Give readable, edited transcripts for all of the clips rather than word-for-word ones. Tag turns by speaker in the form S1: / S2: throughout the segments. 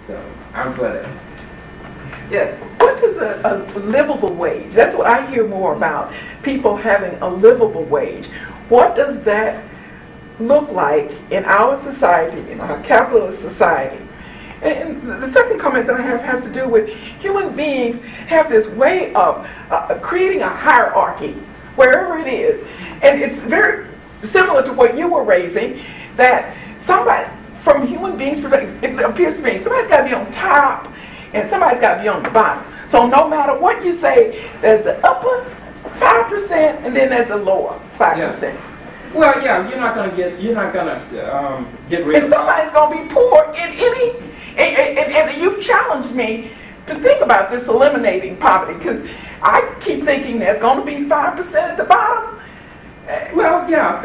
S1: So I'm for that.
S2: Yes. What is a livable wage? That's what I hear more about, people having a livable wage. What does that look like in our society, in our capitalist society? And the second comment that I have has to do with human beings have this way of creating a hierarchy wherever it is. And it's very similar to what you were raising, that somebody, from human beings' perspective, it appears to me, somebody's got to be on top and somebody's got to be on the bottom. So no matter what you say, there's the upper 5% and then there's the lower 5%.
S1: Yeah. Well, yeah, you're not going to get rid of.
S2: And somebody's going to be poor in any. And you've challenged me to think about this eliminating poverty, because I keep thinking there's going to be 5% at the bottom.
S1: Well, yeah,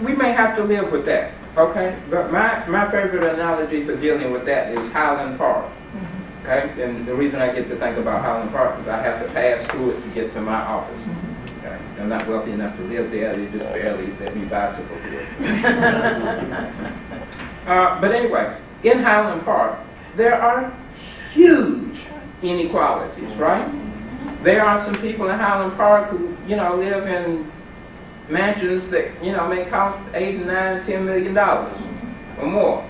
S1: we may have to live with that. Okay, but my favorite analogy for dealing with that is Highland Park. Okay, and the reason I get to think about Highland Park is I have to pass through it to get to my office. Okay, I'm not wealthy enough to live there; they just barely let me bicycle to it. But anyway, in Highland Park, there are huge inequalities, right? There are some people in Highland Park who, live in mansions that, may cost $8, $9, $10 million or more.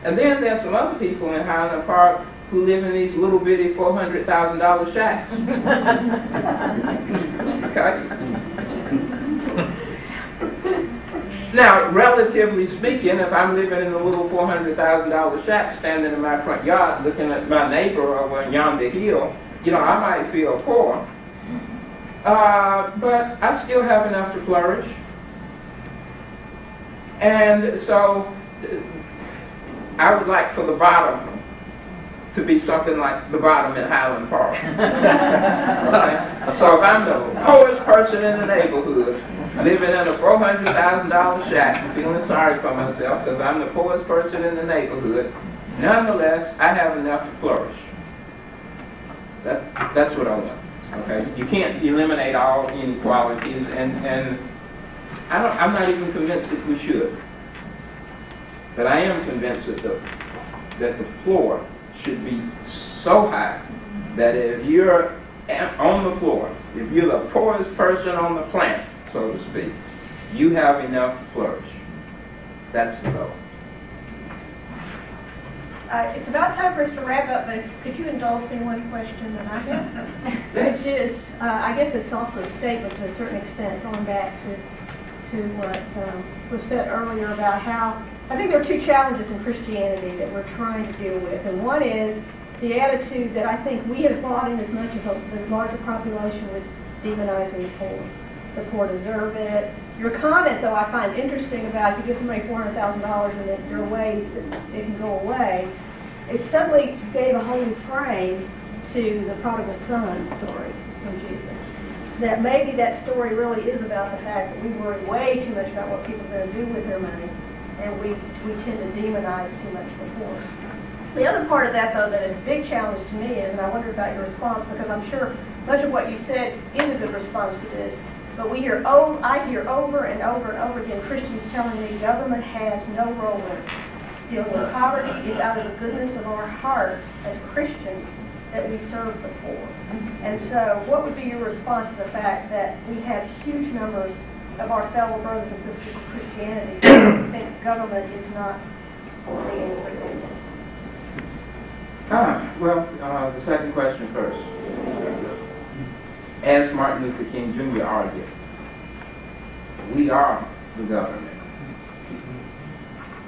S1: And then there's some other people in Highland Park who live in these little bitty $400,000 shacks. Okay? Now, relatively speaking, if I'm living in a little $400,000 shack standing in my front yard looking at my neighbor over yonder hill, I might feel poor. But I still have enough to flourish. And so I would like for the bottom to be something like the bottom in Highland Park. Okay? So if I'm the poorest person in the neighborhood, living in a $400,000 shack, feeling sorry for myself because I'm the poorest person in the neighborhood, nonetheless, I have enough to flourish. That's what I want. Okay? You can't eliminate all inequalities, and I'm not even convinced that we should. But I am convinced that the floor should be so high that if you're on the floor, if you're the poorest person on the planet, so to speak, you have enough to flourish. That's the goal.
S3: It's about time for us to wrap up, but could you indulge me in one question that I have? Which is, I guess it's also a statement to a certain extent, going back to what was said earlier about how I think there are two challenges in Christianity that we're trying to deal with. And one is the attitude that I think we have bought in as much as the larger population with demonizing the poor. The poor deserve it. Your comment, though, I find interesting about if you give somebody $400,000 and that there are ways that it can go away, it suddenly gave a whole new frame to the prodigal son story from Jesus. That maybe that story really is about the fact that we worry way too much about what people are going to do with their money, and we tend to demonize too much the poor. The other part of that, though, that is a big challenge to me is, and I wonder about your response, because I'm sure much of what you said is a good response to this, but I hear over and over and over again Christians telling me government has no role in dealing with poverty. It's out of the goodness of our hearts as Christians that we serve the poor. And so what would be your response to the fact that we have huge numbers of our fellow brothers and sisters of Christianity who think government is not the answer?
S1: Well, the second question first. As Martin Luther King Jr. argued, we are the government.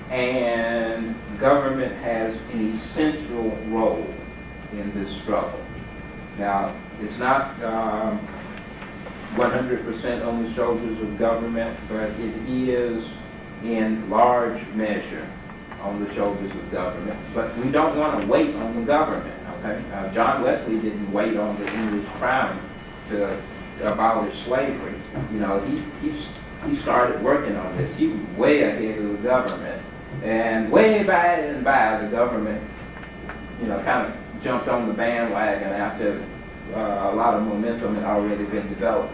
S1: And government has an essential role in this struggle. Now, it's not 100% on the shoulders of government, but it is in large measure on the shoulders of government. But we don't want to wait on the government, okay? John Wesley didn't wait on the English crown to abolish slavery. He started working on this. He was way ahead of the government. And way by and by, the government, kind of jumped on the bandwagon after a lot of momentum had already been developed.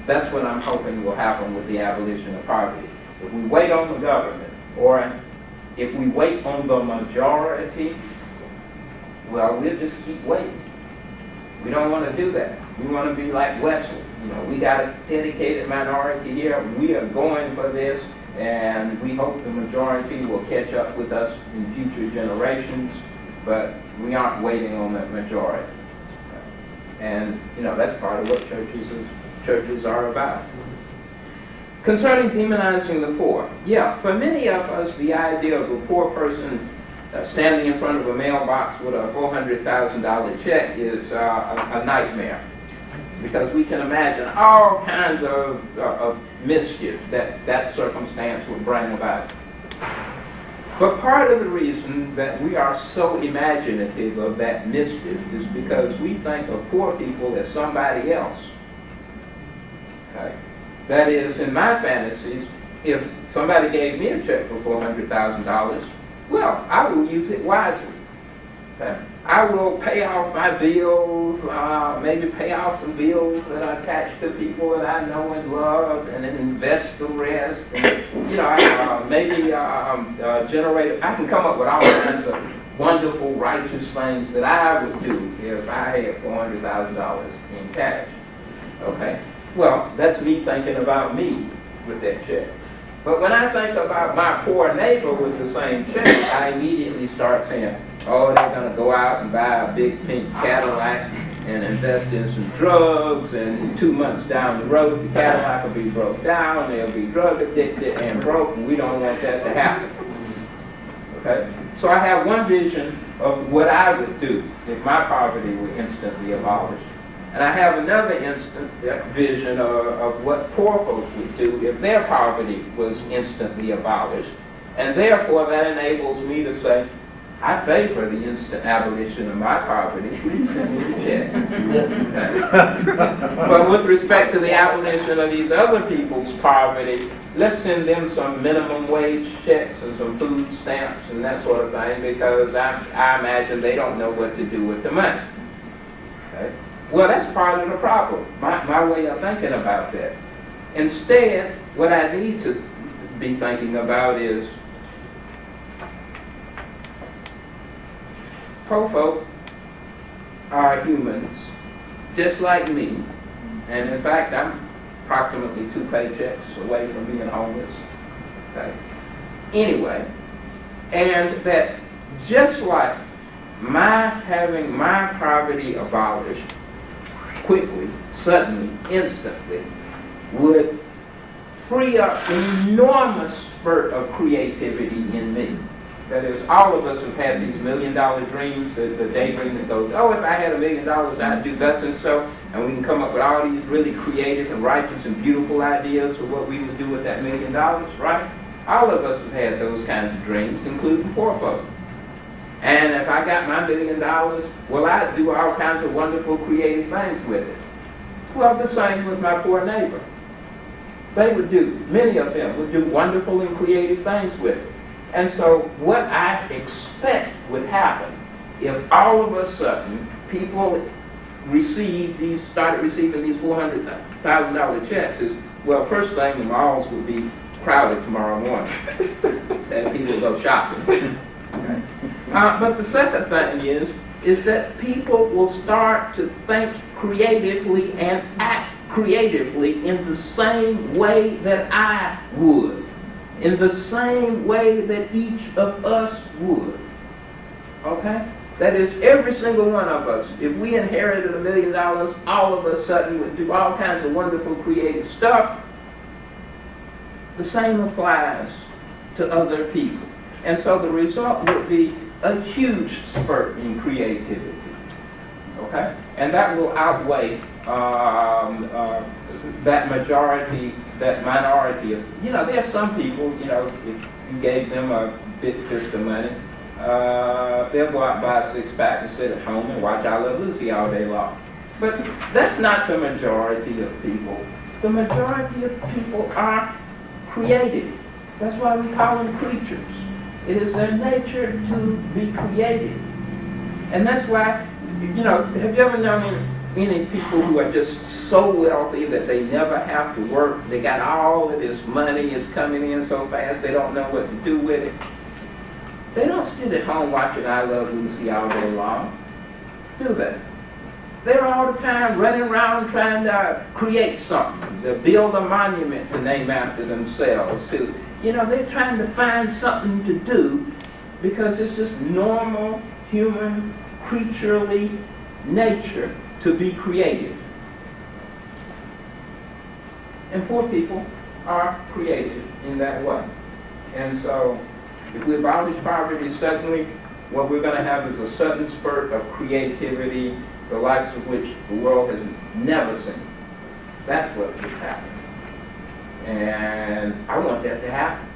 S1: That's what I'm hoping will happen with the abolition of poverty. If we wait on the government, or if we wait on the majority, well, we'll just keep waiting. We don't want to do that. We want to be like Wesley. We got a dedicated minority here. We are going for this, and we hope the majority will catch up with us in future generations, but we aren't waiting on that majority. And, that's part of what churches are about. Concerning demonizing the poor, for many of us, the idea of a poor person standing in front of a mailbox with a $400,000 check is a nightmare, because we can imagine all kinds of mischief that circumstance would bring about. But part of the reason that we are so imaginative of that mischief is because we think of poor people as somebody else. Okay? That is, in my fantasies, if somebody gave me a check for $400,000, well, I will use it wisely. Okay? I will pay off my bills, maybe pay off some bills that are attached to people that I know and love, and then invest the rest. And, maybe generate. I can come up with all kinds of wonderful, righteous things that I would do if I had $400,000 in cash. Okay? Well, that's me thinking about me with that check. But when I think about my poor neighbor with the same check, I immediately start saying, oh, they're going to go out and buy a big pink Cadillac and invest in some drugs, and 2 months down the road, the Cadillac will be broke down, they'll be drug addicted and broke, and we don't want that to happen. Okay? So I have one vision of what I would do if my poverty were instantly abolished. And I have another vision of what poor folks would do if their poverty was instantly abolished. And therefore, that enables me to say, I favor the instant abolition of my poverty. Please send me the check. Okay. But with respect to the abolition of these other people's poverty, let's send them some minimum wage checks and some food stamps and that sort of thing, because I imagine they don't know what to do with the money. Okay? Well, that's part of the problem, my way of thinking about that. Instead, what I need to be thinking about is, poor folk are humans, just like me. And in fact, I'm approximately 2 paychecks away from being homeless. Okay. Anyway, and that just like my having my poverty abolished quickly, suddenly, instantly, would free up an enormous spurt of creativity in me. That is, all of us have had these $1 million dreams, the daydream that goes, oh, if I had $1 million, I'd do thus and so, and we can come up with all these really creative and righteous and beautiful ideas of what we would do with that $1 million, right? All of us have had those kinds of dreams, including poor folk. And if I got my $1 million, well, I'd do all kinds of wonderful, creative things with it. Well, the same with my poor neighbor. Many of them would do wonderful and creative things with it. And so what I expect would happen if all of a sudden people started receiving these $400,000 checks is, well, first thing, the malls would be crowded tomorrow morning. And people go shopping. Okay. But the second thing is that people will start to think creatively and act creatively in the same way that I would, in the same way that each of us would. Okay? That is, every single one of us, if we inherited $1 million, all of a sudden would do all kinds of wonderful creative stuff. The same applies to other people. And so the result would be a huge spurt in creativity. Okay? And that will outweigh that minority of, there are some people, if you gave them a big fist of money, they'll go out and buy a 6-pack and sit at home and watch I Love Lucy all day long. But that's not the majority of people. The majority of people are creative. That's why we call them creatures. It is their nature to be creative. And that's why, have you ever known any people who are just so wealthy that they never have to work? They got all of this money is coming in so fast they don't know what to do with it. They don't sit at home watching I Love Lucy all day long. do they? They're all the time running around trying to create something, to build a monument to name after themselves. They're trying to find something to do because it's just normal human creaturely nature to be creative. And poor people are creative in that way. And so, if we abolish poverty, suddenly what we're going to have is a sudden spurt of creativity, the likes of which the world has never seen. That's what would happen. And I want that to happen.